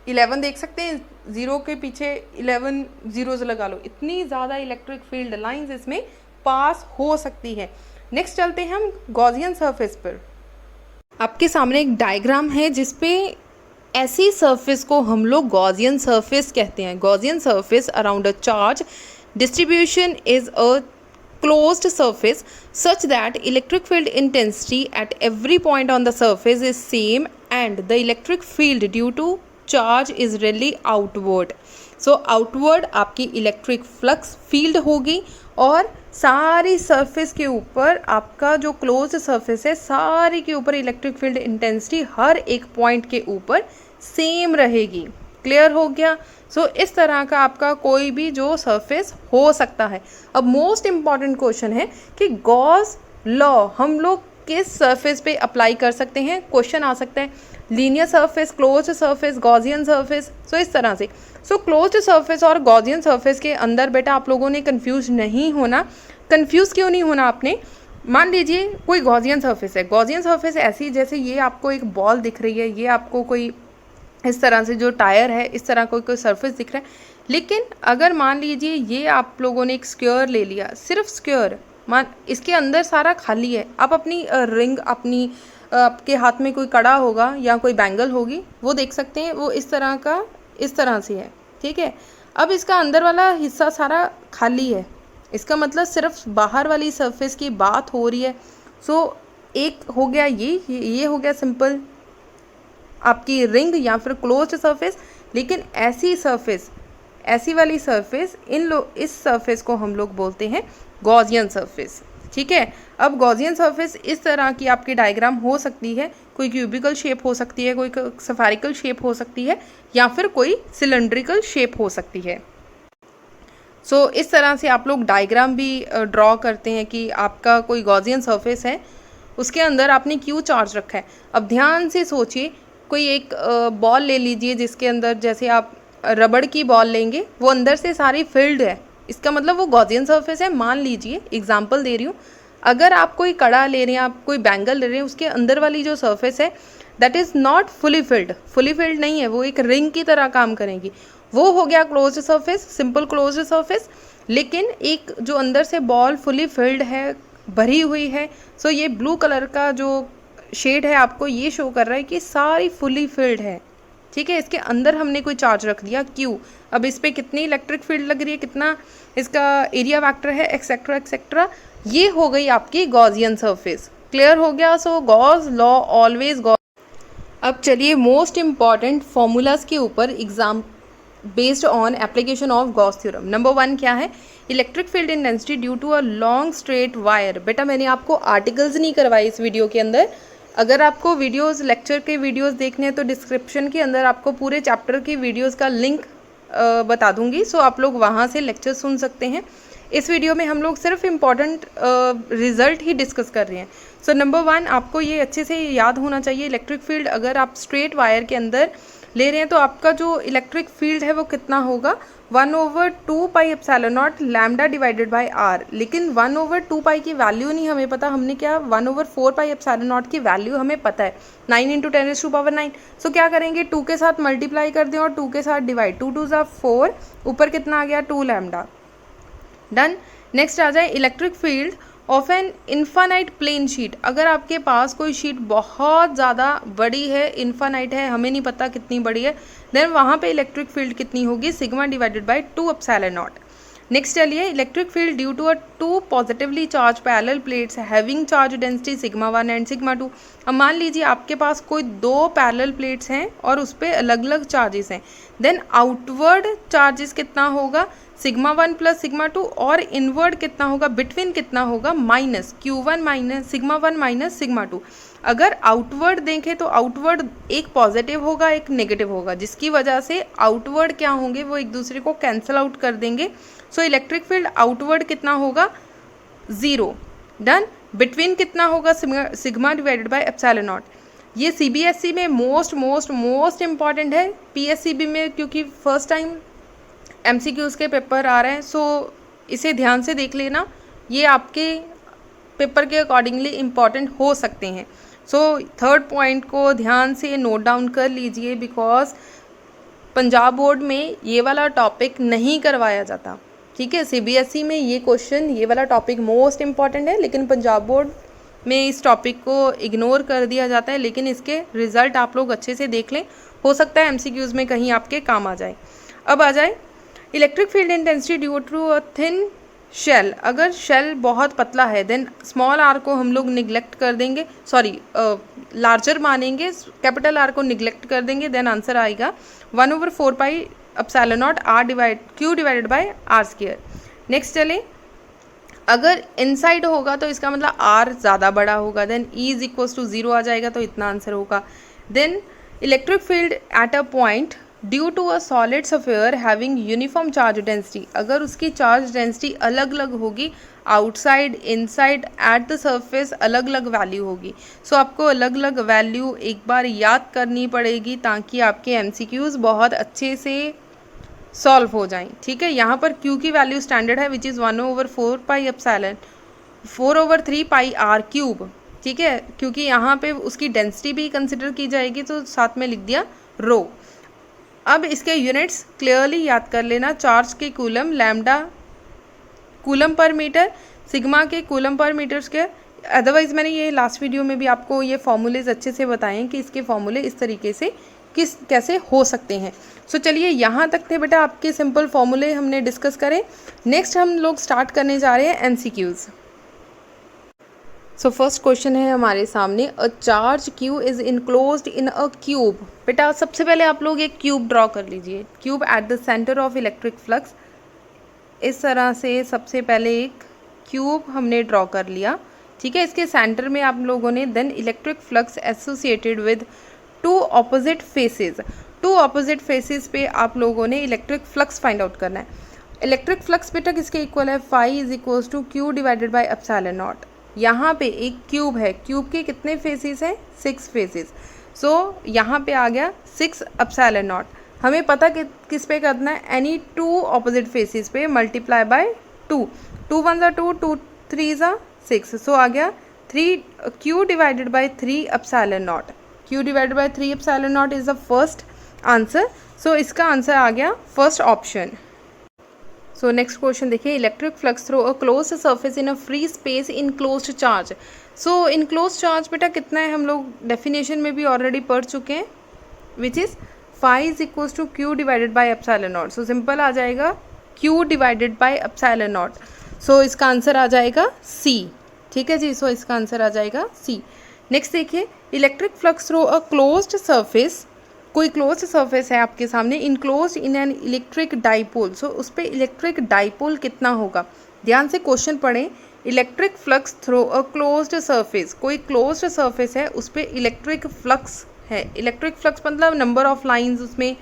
11 देख सकते हैं, 0 के पीछे 11 जीरोज लगा लो, इतनी ज़्यादा इलेक्ट्रिक फील्ड लाइंस इसमें पास हो सकती है। नेक्स्ट चलते हैं हम गॉसियन सरफेस पर। आपके सामने एक डायग्राम है जिसपे ऐसी सरफेस को हम लोग गॉसियन सरफेस कहते हैं। Gaussian surface around a charge Distribution is a closed surface such that electric field intensity at every point on the surface is same and the electric field due to charge is really outward. So outward आपकी electric flux field होगी और सारी surface के ऊपर आपका जो close surface है सारी के ऊपर इलेक्ट्रिक फील्ड इंटेंसिटी हर एक पॉइंट के ऊपर सेम रहेगी। क्लियर हो गया? सो इस तरह का आपका कोई भी जो सरफेस हो सकता है। अब मोस्ट इम्पॉर्टेंट क्वेश्चन है कि गॉस लॉ हम लोग किस सरफेस पे अप्लाई कर सकते हैं। क्वेश्चन आ सकता है linear surface, closed surface, Gaussian surface. So इस तरह से क्लोज्ड सरफेस और गॉसियन सरफेस के अंदर बेटा आप लोगों ने कंफ्यूज नहीं होना। कंफ्यूज क्यों नहीं होना आपने? मान लीजिए कोई गॉसियन सरफेस है। गॉसियन सरफेस ऐसी जैसे ये आपको एक बॉल दिख रही है, ये आपको कोई इस तरह से जो टायर है इस तरह कोई सरफेस दिख रहा है। लेकिन अगर मान लीजिए ये आप लोगों ने एक स्क्वायर ले लिया, सिर्फ स्क्वायर, मान इसके अंदर सारा खाली है। आप अपनी रिंग, अपनी आपके हाथ में कोई कड़ा होगा या कोई बैंगल होगी, वो देख सकते हैं, वो इस तरह का इस तरह से है। ठीक है, अब इसका अंदर वाला हिस्सा सारा खाली है, इसका मतलब सिर्फ बाहर वाली सरफेस की बात हो रही है। सो एक हो गया ये हो गया सिंपल आपकी रिंग या फिर क्लोज्ड सरफेस। लेकिन ऐसी सरफेस, ऐसी वाली सरफेस इस सरफेस को हम लोग बोलते हैं गॉसियन सरफेस। ठीक है, अब गॉसियन सरफेस इस तरह की आपकी डायग्राम हो सकती है, कोई क्यूबिकल शेप हो सकती है, कोई स्फेरिकल शेप हो सकती है या फिर कोई सिलेंड्रिकल शेप हो सकती है। सो इस तरह से आप लोग डायग्राम भी ड्रॉ करते हैं कि आपका कोई गॉसियन सरफेस है, उसके अंदर आपने क्यू चार्ज रखा है। अब ध्यान से सोचिए, कोई एक बॉल ले लीजिए जिसके अंदर जैसे आप रबड़ की बॉल लेंगे, वो अंदर से सारी फिल्ड है, इसका मतलब वो गॉसियन सरफेस है। मान लीजिए एग्जांपल दे रही हूँ, अगर आप कोई कड़ा ले रहे हैं, आप कोई बैंगल ले रहे हैं, उसके अंदर वाली जो सरफेस है that is not fully filled नहीं है, वो एक रिंग की तरह काम करेंगी, वो हो गया closed surface, simple closed surface. लेकिन एक जो अंदर से बॉल फुली फिल्ड है, भरी हुई है, सो ये ब्लू कलर का जो शेड है आपको ये शो कर रहा है कि सारी फुली फिल्ड है। ठीक है, इसके अंदर हमने कोई चार्ज रख दिया Q, अब इस पर कितनी इलेक्ट्रिक फील्ड लग रही है, कितना इसका एरिया वेक्टर है, एक्सेट्रा एक्सेट्रा, ये हो गई आपकी गॉसियन सरफेस। क्लियर हो गया? So Gauss law always Gauss. अब चलिए मोस्ट इम्पॉर्टेंट फॉर्मूलाज के ऊपर exam based on application of Gauss theorem. Number 1 क्या है? Electric field intensity due to a long straight wire. बेटा मैंने आपको आर्टिकल्स नहीं करवाए इस वीडियो के अंदर, अगर आपको वीडियोस, लेक्चर के वीडियोस देखने हैं तो डिस्क्रिप्शन के अंदर आपको पूरे चैप्टर की वीडियोस का लिंक बता दूंगी, सो आप लोग वहाँ से लेक्चर सुन सकते हैं। इस वीडियो में हम लोग सिर्फ इम्पॉर्टेंट रिजल्ट ही डिस्कस कर रहे हैं। सो नंबर 1 आपको ये अच्छे से याद होना चाहिए, इलेक्ट्रिक फील्ड अगर आप स्ट्रेट वायर के अंदर ले रहे हैं तो आपका जो इलेक्ट्रिक फील्ड है वो कितना होगा, 1/2 pi epsilon naught lambda divided by r. लेकिन 1/2 पाई की वैल्यू नहीं हमें पता, हमने क्या 1/4 पाई एप्सिलॉन नॉट की वैल्यू हमें पता है, 9 × 10⁻⁹। सो क्या करेंगे, 2 के साथ मल्टीप्लाई कर दें और 2 के साथ डिवाइड, 2 2 4, ऊपर कितना आ गया 2 लैम्डा। डन। नेक्स्ट आ जाए electric field of an infinite plane sheet. अगर आपके पास कोई शीट बहुत ज़्यादा बड़ी है, इन्फानाइट है, हमें नहीं पता कितनी बड़ी है, देन वहाँ पे इलेक्ट्रिक फील्ड कितनी होगी, sigma divided by 2 epsilon naught. Next चलिए electric field due to a 2 positively charge parallel plates having charge density sigma 1 and sigma 2। अब मान लीजिए आपके पास कोई 2 पैरेलल प्लेट्स हैं और उस पर अलग अलग चार्जेस हैं, देन आउटवर्ड चार्जेस कितना होगा, सिग्मा 1 प्लस सिग्मा 2, और इनवर्ड कितना होगा, बिटवीन कितना होगा, minus Q1 minus sigma 1 minus sigma 2। अगर आउटवर्ड देखें तो आउटवर्ड एक पॉजिटिव होगा एक नेगेटिव होगा, जिसकी वजह से आउटवर्ड क्या होंगे वो एक दूसरे को कैंसिल आउट कर देंगे। सो इलेक्ट्रिक फील्ड आउटवर्ड कितना होगा, 0। डन। बिटवीन कितना होगा, sigma divided by epsilon not. ये CBSE में मोस्ट इम्पॉर्टेंट है, PSCB में क्योंकि फर्स्ट टाइम MCQs के पेपर आ रहे हैं, सो इसे ध्यान से देख लेना, ये आपके पेपर के अकॉर्डिंगली इम्पॉर्टेंट हो सकते हैं। सो थर्ड पॉइंट को ध्यान से नोट डाउन कर लीजिए, बिकॉज पंजाब बोर्ड में ये वाला टॉपिक नहीं करवाया जाता। ठीक है, CBSE में ये क्वेश्चन, ये वाला टॉपिक मोस्ट इम्पॉर्टेंट है, लेकिन पंजाब बोर्ड में इस टॉपिक को इग्नोर कर दिया जाता है। लेकिन इसके रिज़ल्ट आप लोग अच्छे से देख लें, हो सकता है MCQs में कहीं आपके काम आ जाए। अब आ जाए electric field intensity due to a thin shell, अगर शेल बहुत पतला है देन स्मॉल आर को हम लोग निगलेक्ट कर देंगे, सॉरी लार्जर मानेंगे, कैपिटल आर को निगलेक्ट कर देंगे, देन आंसर आएगा 1/4 pi epsilon naught r q divided by r square. Next चले, अगर इनसाइड होगा तो इसका मतलब आर ज़्यादा बड़ा होगा, then E is equals to 0 आ जाएगा, तो इतना आंसर होगा। Then electric field at a point due to a solid sphere having uniform charge density, अगर उसकी चार्ज डेंसिटी अलग अलग होगी, outside inside at the surface अलग अलग वैल्यू होगी। सो आपको अलग अलग वैल्यू एक बार याद करनी पड़ेगी ताकि आपके एमसीक्यूज़ बहुत अच्छे से सॉल्व हो जाएं। ठीक है, यहाँ पर Q की वैल्यू स्टैंडर्ड है which is 1/4 pi epsilon 4/3 pi r cube. ठीक है, क्योंकि यहाँ पे उसकी डेंसिटी भी कंसिडर की जाएगी तो साथ में लिख दिया रो। अब इसके यूनिट्स क्लियरली याद कर लेना, चार्ज के coulomb, lambda coulomb per metre, sigma के coulomb per metre square. Otherwise मैंने ये लास्ट वीडियो में भी आपको ये फॉर्मूलेज अच्छे से बताए हैं कि इसके फॉर्मूले इस तरीके से कैसे हो सकते हैं। सो चलिए यहाँ तक थे बेटा आपके सिंपल फॉर्मूले हमने डिस्कस करें। नेक्स्ट हम लोग स्टार्ट करने जा रहे हैं एमसीक्यूज़। सो फर्स्ट क्वेश्चन है हमारे सामने, a charge Q is enclosed in a cube. बेटा सबसे पहले आप लोग एक क्यूब ड्रॉ कर लीजिए, cube at the centre of electric flux. इस तरह से सबसे पहले एक क्यूब हमने ड्रॉ कर लिया। ठीक है, इसके सेंटर में आप लोगों ने then electric flux associated with two opposite faces, two opposite faces पे आप लोगों ने इलेक्ट्रिक फ्लक्स फाइंड आउट करना है। इलेक्ट्रिक फ्लक्स बेटा किसके इक्वल है, phi is equals to Q divided by epsilon not. यहाँ पे एक क्यूब है, क्यूब के कितने फेसेस हैं, 6 फेसेस। सो यहाँ पे आ गया 6 एप्सिलॉन नॉट। हमें पता कि किस पे करना है, एनी टू ऑपोजिट फेसेस पे मल्टीप्लाई बाय 2, 2 1 ज़ा 2, 2 3 ज़ा 6। सो आ गया 3 Q divided by 3 epsilon naught. Q divided by 3 epsilon naught is the first answer. So इसका आंसर आ गया first option. So next question देखिए, electric flux through a closed surface in a free space enclosed charge. So enclosed charge बेटा कितना है, हम लोग definition में भी ऑलरेडी पढ़ चुके हैं, which is phi is equals to Q divided by epsilon naught. So simple आ जाएगा Q divided by epsilon naught. So इसका आंसर आ जाएगा C। ठीक है जी, सो इसका आंसर आ जाएगा C। नेक्स्ट देखिए, electric flux through a closed surface, कोई क्लोज्ड सरफेस है आपके सामने, enclosed in an electric dipole. So उस पर इलेक्ट्रिक डाइपोल कितना होगा, ध्यान से क्वेश्चन पढ़ें। Electric flux through a closed surface, कोई क्लोज्ड सरफेस है उस पर इलेक्ट्रिक फ्लक्स है। इलेक्ट्रिक फ्लक्स मतलब नंबर ऑफ लाइंस उसमें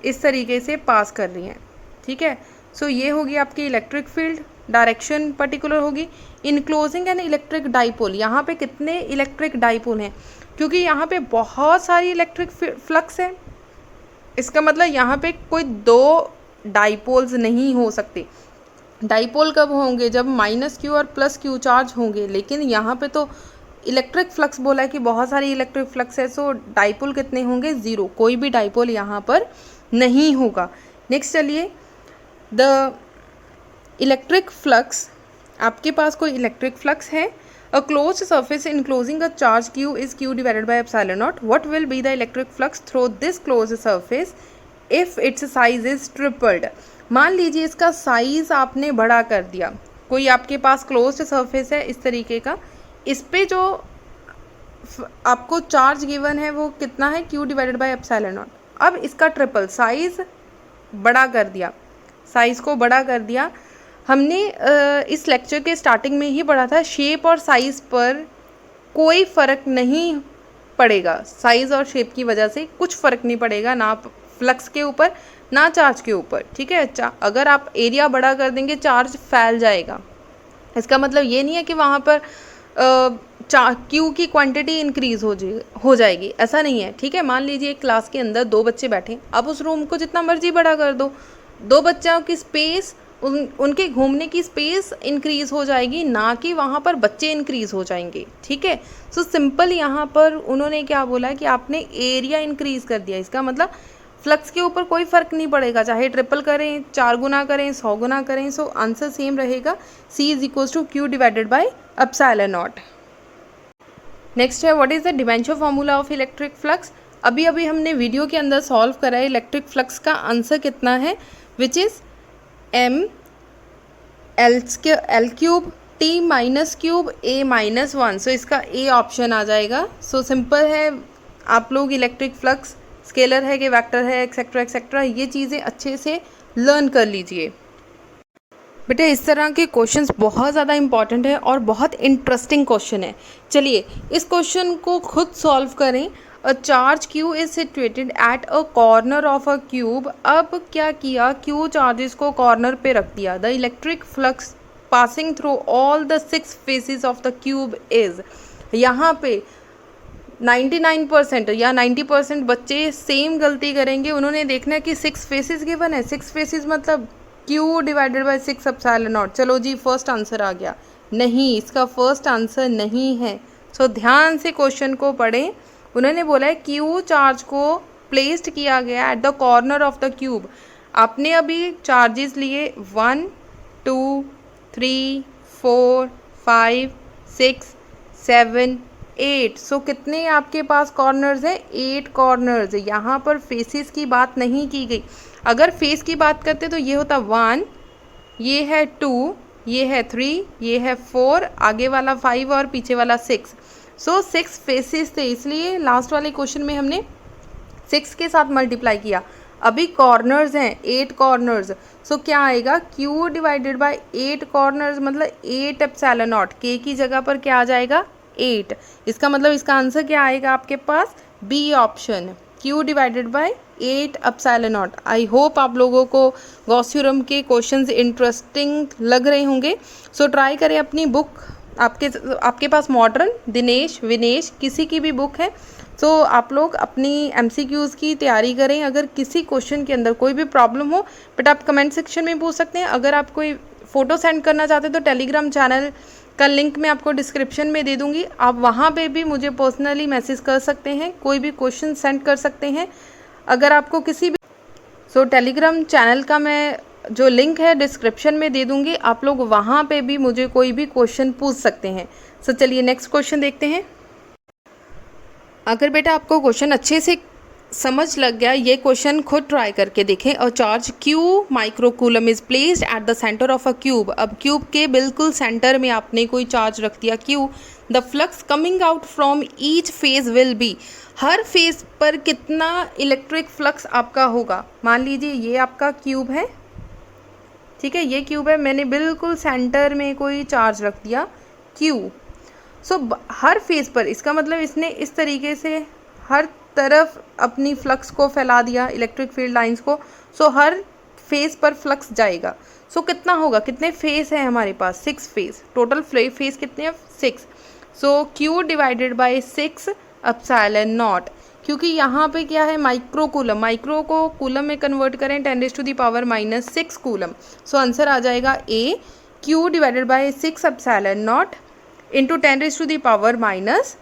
इस तरीके से पास कर रही हैं। ठीक है, सो ये होगी आपकी इलेक्ट्रिक फील्ड, डायरेक्शन पर्टिकुलर होगी। इनक्लोजिंग एन इलेक्ट्रिक डाइपोल, यहाँ पे कितने इलेक्ट्रिक डाइपोल हैं, क्योंकि यहाँ पे बहुत सारी इलेक्ट्रिक फ्लक्स है, इसका मतलब यहाँ पे कोई 2 डाइपोल्स नहीं हो सकते। डाइपोल कब होंगे, जब -Q और +Q चार्ज होंगे, लेकिन यहाँ पे तो इलेक्ट्रिक फ्लक्स बोला है कि बहुत सारी इलेक्ट्रिक फ्लक्स है। सो डाइपोल कितने होंगे, 0, कोई भी डाइपोल यहाँ पर नहीं होगा। नेक्स्ट चलिए, द इलेक्ट्रिक फ्लक्स, आपके पास कोई इलेक्ट्रिक फ्लक्स है, अ closed surface enclosing a charge Q is Q divided by epsilon not. What will be the electric flux through this closed surface if it's size is tripled. मान लीजिए इसका size आपने बड़ा कर दिया, कोई आपके पास क्लोज्ड सरफेस है इस तरीके का, इस पे जो आपको चार्ज गिवन है वो कितना है, Q divided by epsilon naught. अब इसका ट्रिपल साइज बड़ा कर दिया, साइज को बड़ा कर दिया। हमने इस लेक्चर के स्टार्टिंग में ही पढ़ा था, शेप और साइज़ पर कोई फ़र्क नहीं पड़ेगा, साइज़ और शेप की वजह से कुछ फ़र्क नहीं पड़ेगा, ना फ्लक्स के ऊपर ना चार्ज के ऊपर। ठीक है, अगर आप एरिया बड़ा कर देंगे चार्ज फैल जाएगा, इसका मतलब ये नहीं है कि वहाँ पर Q की क्वांटिटी इंक्रीज़ हो जाएगी, ऐसा नहीं है। ठीक है, मान लीजिए एक क्लास के अंदर 2 बच्चे बैठे, आप उस रूम को जितना मर्जी बड़ा कर दो, 2 बच्चों की स्पेस, उनके घूमने की स्पेस इंक्रीज़ हो जाएगी, ना कि वहाँ पर बच्चे इंक्रीज़ हो जाएंगे। ठीक है, सो सिंपल यहाँ पर उन्होंने क्या बोला कि आपने एरिया इंक्रीज़ कर दिया, इसका मतलब फ्लक्स के ऊपर कोई फ़र्क नहीं पड़ेगा, चाहे ट्रिपल करें, 4 गुना करें, 100 गुना करें। सो आंसर सेम रहेगा, C is equals to Q divided by epsilon naught. Next है, what is the dimension formula of electric flux. अभी हमने वीडियो के अंदर सॉल्व करा है, इलेक्ट्रिक फ्लक्स का आंसर कितना है, which is m l cube t minus cube a minus 1। सो इसका a ऑप्शन आ जाएगा। सो सिंपल है, आप लोग इलेक्ट्रिक फ्लक्स स्केलर है कि वेक्टर है एक्सेट्रा एक्सेट्रा, ये चीज़ें अच्छे से लर्न कर लीजिए बेटा। इस तरह के क्वेश्चंस बहुत ज़्यादा इंपॉर्टेंट है और बहुत इंटरेस्टिंग क्वेश्चन है। चलिए इस क्वेश्चन को खुद सॉल्व करें। A charge Q is situated at a corner of a cube. अब क्या किया, Q चार्जेस को कॉर्नर पे रख दिया। The electric flux passing through all the 6 faces of the cube is. यहाँ पे 99% या 90% बच्चे सेम गलती करेंगे। उन्होंने देखना है कि 6 फेसेस गिवन है, 6 फेसेस मतलब Q divided by 6 epsilon not. चलो जी फर्स्ट आंसर आ गया। नहीं, इसका फर्स्ट आंसर नहीं है। सो ध्यान से क्वेश्चन को पढ़ें। उन्होंने बोला है Q चार्ज को प्लेस्ड किया गया at the corner of the cube. आपने अभी चार्जेस लिए 1 2 3 4 5 6 7 8। सो कितने आपके पास कॉर्नर्स हैं? 8 कॉर्नर्स। यहाँ पर फेसेस की बात नहीं की गई। अगर फेस की बात करते तो ये होता 1, ये है 2, ये है 3, ये है 4, आगे वाला 5 और पीछे वाला 6। सो 6 फेसेस थे, इसलिए लास्ट वाले क्वेश्चन में हमने 6 के साथ मल्टीप्लाई किया। अभी कॉर्नर्स हैं 8 कॉर्नर्स। सो क्या आएगा, Q डिवाइडेड बाय 8 कॉर्नर्स मतलब 8 एप्सिलॉन नॉट। K की जगह पर क्या आ जाएगा, 8। इसका मतलब इसका आंसर क्या आएगा आपके पास, B option, Q divided by 8 epsilon naught. I hope आप लोगों को गॉस थ्योरम के क्वेश्चंस इंटरेस्टिंग लग रहे होंगे। सो ट्राई करें अपनी बुक, आपके पास मॉडर्न, दिनेश, विनेश किसी की भी बुक है। सो आप लोग अपनी MCQs की तैयारी करें। अगर किसी क्वेश्चन के अंदर कोई भी प्रॉब्लम हो बट आप कमेंट सेक्शन में पूछ सकते हैं। अगर आप कोई फ़ोटो सेंड करना चाहते हैं तो टेलीग्राम चैनल का लिंक मैं आपको डिस्क्रिप्शन में दे दूँगी। आप वहाँ पे भी मुझे पर्सनली मैसेज कर सकते हैं, कोई भी क्वेश्चन सेंड कर सकते हैं। अगर आपको किसी भी टेलीग्राम चैनल का मैं जो लिंक है डिस्क्रिप्शन में दे दूँगी, आप लोग वहाँ पे भी मुझे कोई भी क्वेश्चन पूछ सकते हैं। चलिए नेक्स्ट क्वेश्चन देखते हैं। अगर बेटा आपको क्वेश्चन अच्छे से समझ लग गया, ये क्वेश्चन खुद ट्राई करके देखें। और charge Q microcoulomb is placed at the centre of a cube. अब क्यूब के बिल्कुल सेंटर में आपने कोई चार्ज रख दिया Q। The flux coming out from each phase will be. Her phase पर कितना इलेक्ट्रिक फ्लक्स आपका होगा। मान लीजिए ये आपका क्यूब है, ठीक है, ये क्यूब है, मैंने बिल्कुल सेंटर में कोई चार्ज रख दिया Q। सो हर फेज पर, इसका मतलब इसने इस तरीके से हर तरफ अपनी फ्लक्स को फैला दिया, इलेक्ट्रिक फील्ड लाइंस को। सो हर फेज पर फ्लक्स जाएगा। सो कितना होगा, कितने फेज हैं हमारे पास, 6 फेज। टोटल फेज कितने हैं, 6। So Q divided by 6 epsilon naught. क्योंकि यहाँ पे क्या है, माइक्रोकूलम, माइक्रो को कूलम में कन्वर्ट करें 10⁻⁻⁶ कूलम। सो आंसर आ जाएगा A, Q divided by 6 epsilon naught into 10⁻⁻⁶।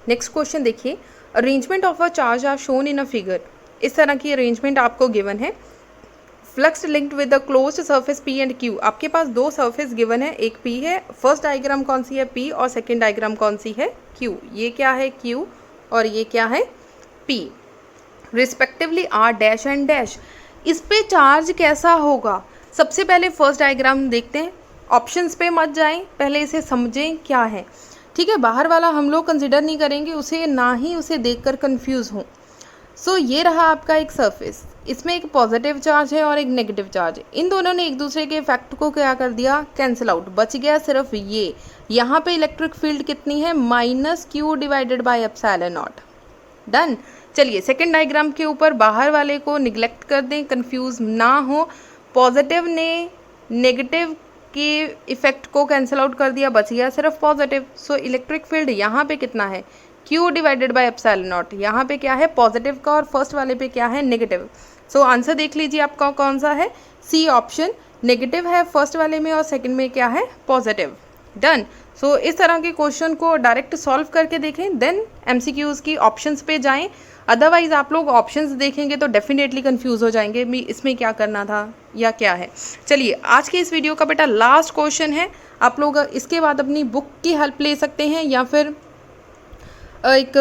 Next question देखिए। Arrangement of a charge are shown in a figure. इस तरह की अरेंजमेंट आपको गिवन है। Flux linked with the closed surface P and Q। आपके पास 2 surface given है, एक P है। फर्स्ट डायग्राम कौन सी है, P, और सेकेंड डायग्राम कौन सी है, Q। ये क्या है, Q, और ये क्या है, P। Respectively R dash and dash. इस पे चार्ज कैसा होगा, सबसे पहले फर्स्ट डायग्राम देखते हैं। ऑप्शंस पे मत जाएं, पहले इसे समझें क्या है, ठीक है। बाहर वाला हम लोग कंसिडर नहीं करेंगे उसे, ना ही उसे देखकर कंफ्यूज हों। सो ये रहा आपका एक सरफेस, इसमें एक पॉजिटिव चार्ज है और एक नेगेटिव चार्ज है। इन दोनों ने एक दूसरे के इफेक्ट को क्या कर दिया, कैंसिल आउट। बच गया सिर्फ ये। यहाँ पे इलेक्ट्रिक फील्ड कितनी है, -Q divided by epsilon naught. Done. चलिए सेकेंड डायग्राम के ऊपर बाहर वाले को निगलेक्ट कर दें, कंफ्यूज ना हो। पॉजिटिव ने नेगेटिव के इफेक्ट को कैंसिल आउट कर दिया, बच गया सिर्फ पॉजिटिव। सो इलेक्ट्रिक फील्ड यहाँ पे कितना है, Q divided by epsilon not. यहाँ पे क्या है, पॉजिटिव का, और फर्स्ट वाले पे क्या है, नेगेटिव। सो आंसर देख लीजिए आपका कौन सा है, सी ऑप्शन। नेगेटिव है फर्स्ट वाले में और सेकंड में क्या है, पॉजिटिव। डन। सो इस तरह के क्वेश्चन को डायरेक्ट सॉल्व करके देखें, देन MCQs की ऑप्शंस पे जाएं। अदरवाइज आप लोग ऑप्शंस देखेंगे तो डेफिनेटली कंफ्यूज हो जाएंगे इसमें क्या करना था या क्या है। चलिए आज के इस वीडियो का बेटा लास्ट क्वेश्चन है। आप लोग इसके बाद अपनी बुक की हेल्प ले सकते हैं, या फिर एक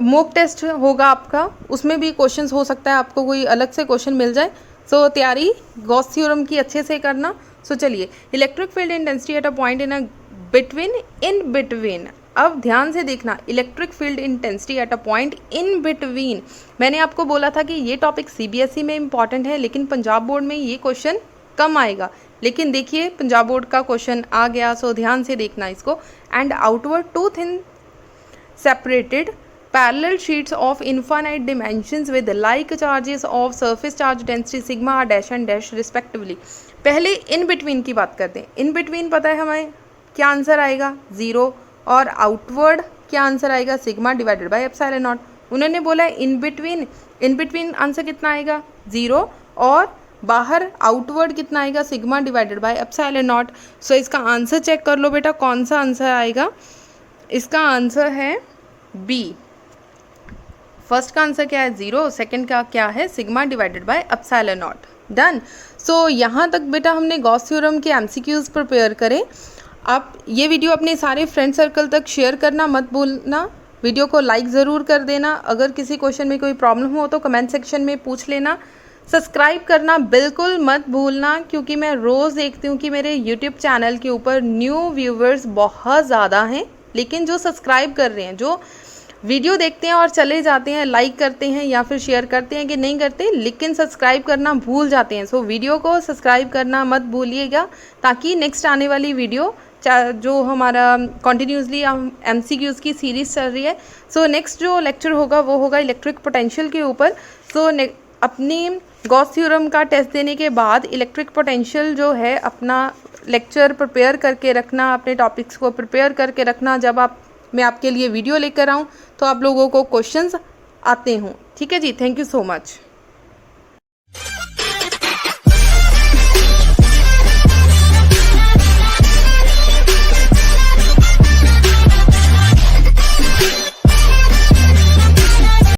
मॉक टेस्ट होगा आपका, उसमें भी क्वेश्चंस हो सकता है आपको कोई अलग से क्वेश्चन मिल जाए। सो तैयारी गॉस थ्योरम की अच्छे से करना। सो चलिए, electric field intensity at a point in between. अब ध्यान से देखना, electric field intensity at a point in between. मैंने आपको बोला था कि ये टॉपिक सीबीएसई में इंपॉर्टेंट है, लेकिन पंजाब बोर्ड में ये क्वेश्चन कम आएगा। लेकिन देखिए पंजाब बोर्ड का क्वेश्चन आ गया, सो ध्यान से देखना इसको। And outward to thin separated parallel sheets of infinite dimensions with like charges of surface charge density sigma dash and dash respectively। पहले इन बिटवीन की बात करते हैं। इन बिटवीन पता है हमें क्या आंसर आएगा, 0, और आउटवर्ड क्या आंसर आएगा, sigma divided by epsilon not. उन्होंने बोला है इन बिटवीन आंसर कितना आएगा, 0, और बाहर आउटवर्ड कितना आएगा, sigma divided by epsilon naught. So इसका आंसर चेक कर लो बेटा, कौन सा आंसर आएगा। इसका आंसर है बी। फर्स्ट का आंसर क्या है, 0, सेकंड का क्या है, sigma divided by epsilon naught. Done. So यहाँ तक बेटा हमने गॉस थ्योरम के एमसीक्यूज प्रिपेयर करें। आप ये वीडियो अपने सारे फ्रेंड सर्कल तक शेयर करना मत भूलना। वीडियो को लाइक ज़रूर कर देना। अगर किसी क्वेश्चन में कोई प्रॉब्लम हो तो कमेंट सेक्शन में पूछ लेना। सब्सक्राइब करना बिल्कुल मत भूलना, क्योंकि मैं रोज़ देखती हूँ कि मेरे यूट्यूब चैनल के ऊपर न्यू व्यूवर्स बहुत ज़्यादा हैं, लेकिन जो सब्सक्राइब कर रहे हैं, जो वीडियो देखते हैं और चले जाते हैं, लाइक करते हैं या फिर शेयर करते हैं कि नहीं करते, लेकिन सब्सक्राइब करना भूल जाते हैं। सो वीडियो को सब्सक्राइब करना मत भूलिएगा, ताकि नेक्स्ट आने वाली वीडियो जो हमारा कॉन्टीन्यूसली एमसीक्यूज़ की सीरीज़ चल रही है, सो नेक्स्ट जो लेक्चर होगा वो होगा इलेक्ट्रिक पोटेंशियल के ऊपर। सो अपनी गॉस थ्योरम का टेस्ट देने के बाद इलेक्ट्रिक पोटेंशियल जो है अपना लेक्चर प्रिपेयर करके रखना, अपने टॉपिक्स को प्रिपेयर करके रखना। जब मैं आपके लिए वीडियो लेकर आऊँ तो आप लोगों को क्वेश्चंस आते हों। ठीक है जी, थैंक यू सो मच।